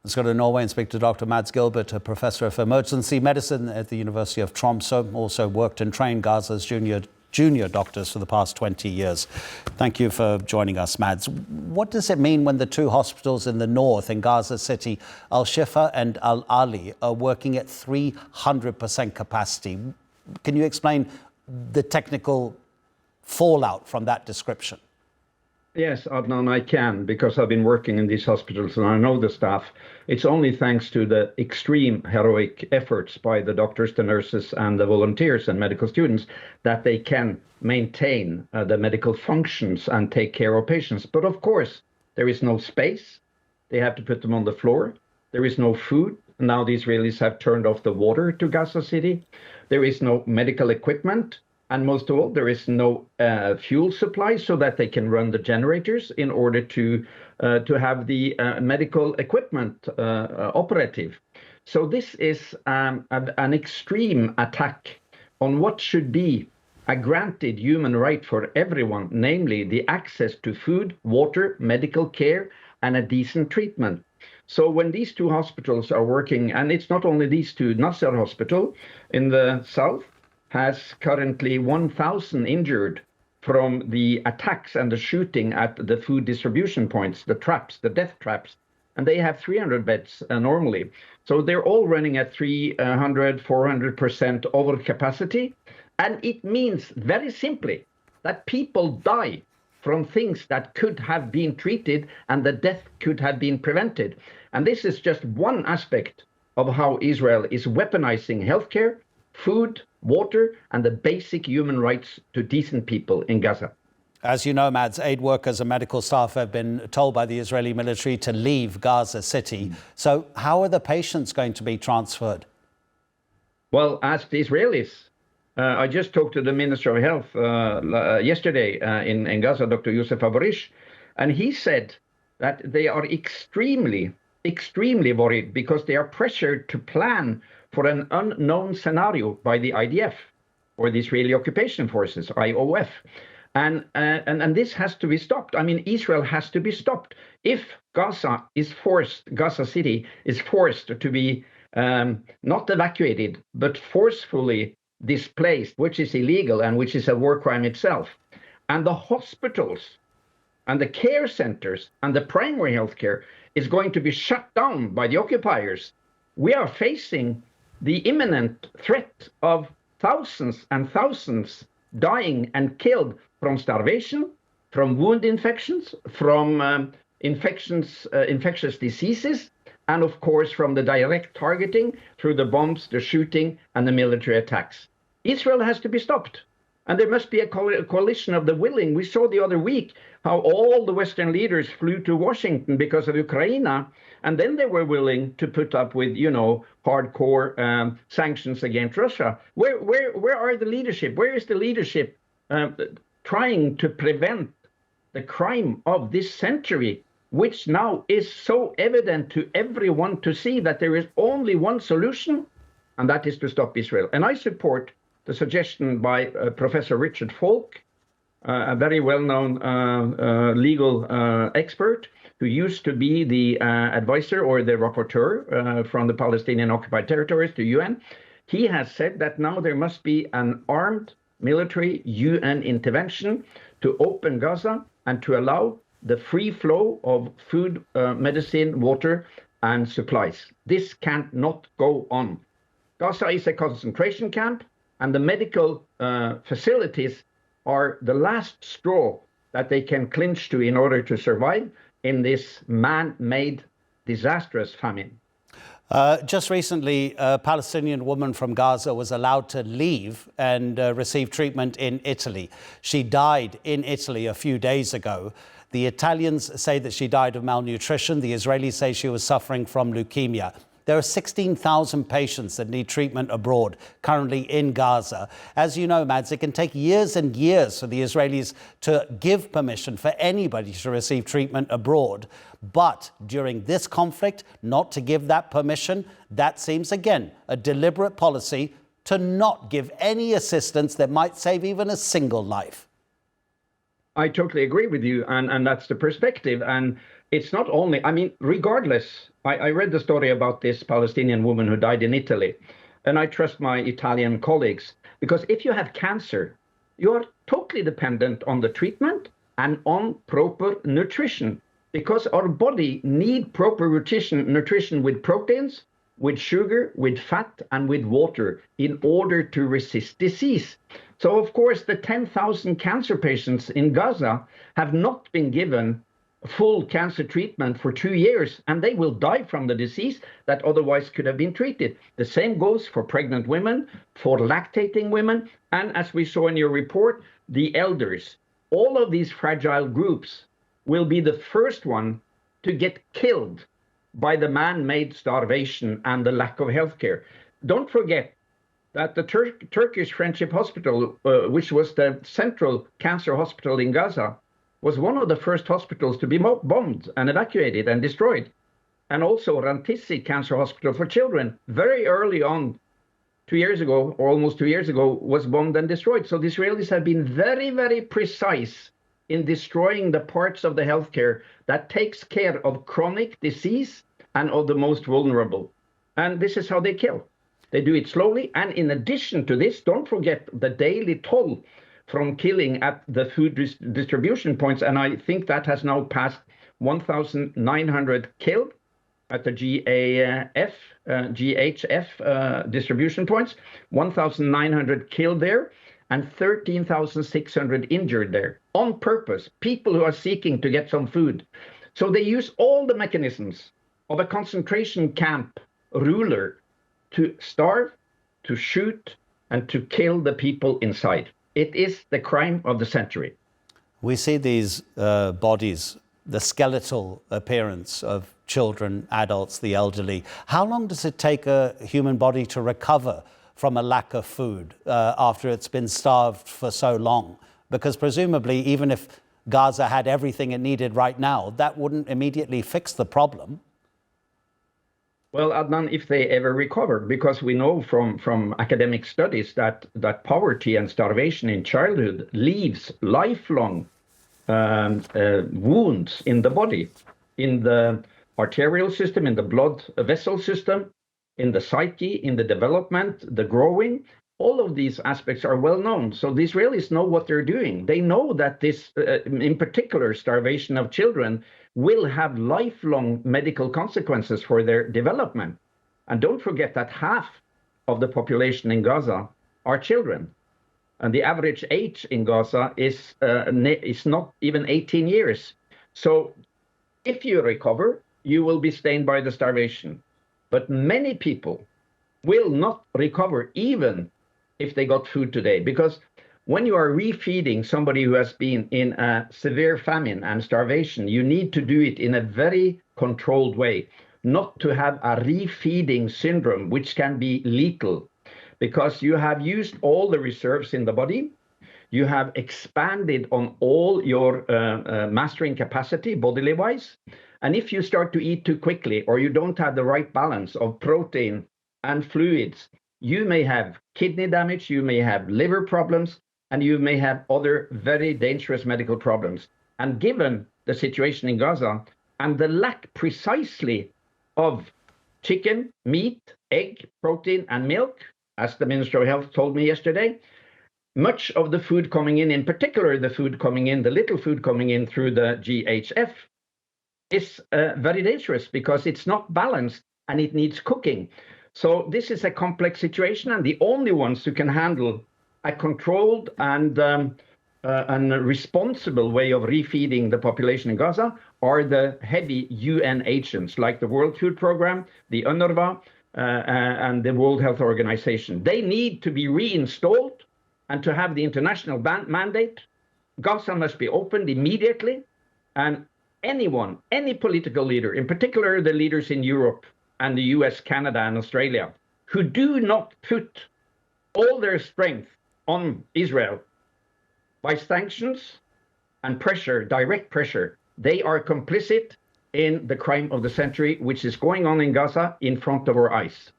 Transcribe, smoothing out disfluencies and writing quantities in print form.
Let's go to Norway and speak to Dr. Mads Gilbert, a professor of emergency medicine at the University of Tromso. Also worked and trained Gaza's junior doctors for the past 20 years. Thank you for joining us, Mads. What does it mean when the two hospitals in the north, in Gaza City, Al-Shifa and Al-Ali, are working at 300% capacity? Can you explain the technical fallout from that description? Yes, Adnan, I can, because I've been working in these hospitals and I know the staff. It's only thanks to the extreme heroic efforts by the doctors, the nurses, and the volunteers and medical students that they can maintain the medical functions and take care of patients. But of course, there is no space. They have to put them on the floor. There is no food. Now the Israelis have turned off the water to Gaza City. There is no medical equipment. And most of all, there is no fuel supply so that they can run the generators in order to have the medical equipment operative. So this is an extreme attack on what should be a granted human right for everyone, namely the access to food, water, medical care, and a decent treatment. So when these two hospitals are working, and it's not only these two, Nasser Hospital in the south has currently 1,000 injured from the attacks and the shooting at the food distribution points, the traps, the death traps, and they have 300 beds normally. So they're all running at 300, 400% over capacity. And it means very simply that people die from things that could have been treated and the death could have been prevented. And this is just one aspect of how Israel is weaponizing healthcare, food, water, and the basic human rights to decent people in Gaza. As you know, Mads, aid workers and medical staff have been told by the Israeli military to leave Gaza City. So how are the patients going to be transferred? Well, ask the Israelis. I just talked to the Minister of Health yesterday in Gaza, Dr. Youssef Abarish, and he said that they are extremely worried because they are pressured to plan for an unknown scenario by the IDF, or the Israeli Occupation Forces, IOF. And this has to be stopped. I mean, Israel has to be stopped. If Gaza City is forced to be not evacuated, but forcefully displaced, which is illegal and which is a war crime itself, and the hospitals and the care centers and the primary healthcare is going to be shut down by the occupiers, we are facing the imminent threat of thousands and thousands dying and killed from starvation, from wound infections, from infectious diseases, and of course from the direct targeting through the bombs, the shooting, and the military attacks. Israel has to be stopped. And there must be a coalition of the willing. We saw the other week how all the Western leaders flew to Washington because of Ukraine, and then they were willing to put up with, hardcore sanctions against Russia. Where are the leadership? Where is the leadership trying to prevent the crime of this century, which now is so evident to everyone to see that there is only one solution, and that is to stop Israel. And I support the suggestion by Professor Richard Falk, a very well-known legal expert who used to be the advisor or the rapporteur from the Palestinian occupied territories to UN. He has said that now there must be an armed military UN intervention to open Gaza and to allow the free flow of food, medicine, water, and supplies. This cannot go on. Gaza is a concentration camp, and the medical facilities are the last straw that they can clinch to in order to survive in this man-made disastrous famine. Just recently, a Palestinian woman from Gaza was allowed to leave and receive treatment in Italy. She died in Italy a few days ago. The Italians say that she died of malnutrition. The Israelis say she was suffering from leukemia. There are 16,000 patients that need treatment abroad currently in Gaza. As you know, Mads, it can take years and years for the Israelis to give permission for anybody to receive treatment abroad. But during this conflict, not to give that permission, that seems, again, a deliberate policy to not give any assistance that might save even a single life. I totally agree with you, and that's the perspective. And it's not only, I mean, regardless, I read the story about this Palestinian woman who died in Italy, and I trust my Italian colleagues, because if you have cancer, you're totally dependent on the treatment and on proper nutrition, because our body need proper nutrition with proteins, with sugar, with fat, and with water in order to resist disease. So, of course, the 10,000 cancer patients in Gaza have not been given full cancer treatment for 2 years, and they will die from the disease that otherwise could have been treated. The same goes for pregnant women, for lactating women, and as we saw in your report, the elders. All of these fragile groups will be the first one to get killed by the man-made starvation and the lack of healthcare. Don't forget that the Turkish Friendship Hospital, which was the central cancer hospital in Gaza, was one of the first hospitals to be bombed and evacuated and destroyed. And also Rantisi Cancer Hospital for Children, very early on, 2 years ago, or almost 2 years ago, was bombed and destroyed. So the Israelis have been very, very precise in destroying the parts of the healthcare that takes care of chronic disease and of the most vulnerable. And this is how they kill. They do it slowly. And in addition to this, don't forget the daily toll from killing at the food distribution points. And I think that has now passed 1,900 killed at the GHF distribution points, 1,900 killed there, and 13,600 injured there on purpose, people who are seeking to get some food. So they use all the mechanisms of a concentration camp ruler to starve, to shoot, and to kill the people inside. It is the crime of the century. We see these bodies, the skeletal appearance of children, adults, the elderly. How long does it take a human body to recover from a lack of food after it's been starved for so long? Because presumably, even if Gaza had everything it needed right now, that wouldn't immediately fix the problem. Well, Adnan, if they ever recover, because we know from academic studies that poverty and starvation in childhood leaves lifelong wounds in the body, in the arterial system, in the blood vessel system, in the psyche, in the development, the growing. All of these aspects are well known. So the Israelis know what they're doing. They know that this, in particular, starvation of children will have lifelong medical consequences for their development. And don't forget that half of the population in Gaza are children. And the average age in Gaza is not even 18 years. So if you recover, you will be stained by the starvation. But many people will not recover even if they got food today, because when you are refeeding somebody who has been in a severe famine and starvation, you need to do it in a very controlled way, not to have a refeeding syndrome, which can be lethal, because you have used all the reserves in the body, you have expanded on all your mastering capacity bodily wise, and if you start to eat too quickly or you don't have the right balance of protein and fluids, you may have kidney damage, you may have liver problems, and you may have other very dangerous medical problems. And given the situation in Gaza and the lack precisely of chicken, meat, egg, protein, and milk, as the Minister of Health told me yesterday, much of the food coming in particular the food coming in, the little food coming in through the GHF, is very dangerous because it's not balanced and it needs cooking. So this is a complex situation, and the only ones who can handle a controlled and responsible way of refeeding the population in Gaza are the heavy UN agents like the World Food Programme, the UNRWA, and the World Health Organization. They need to be reinstalled and to have the international mandate. Gaza must be opened immediately, and anyone, any political leader, in particular the leaders in Europe and the US, Canada, and Australia, who do not put all their strength on Israel by sanctions and pressure, direct pressure, they are complicit in the crime of the century, which is going on in Gaza in front of our eyes.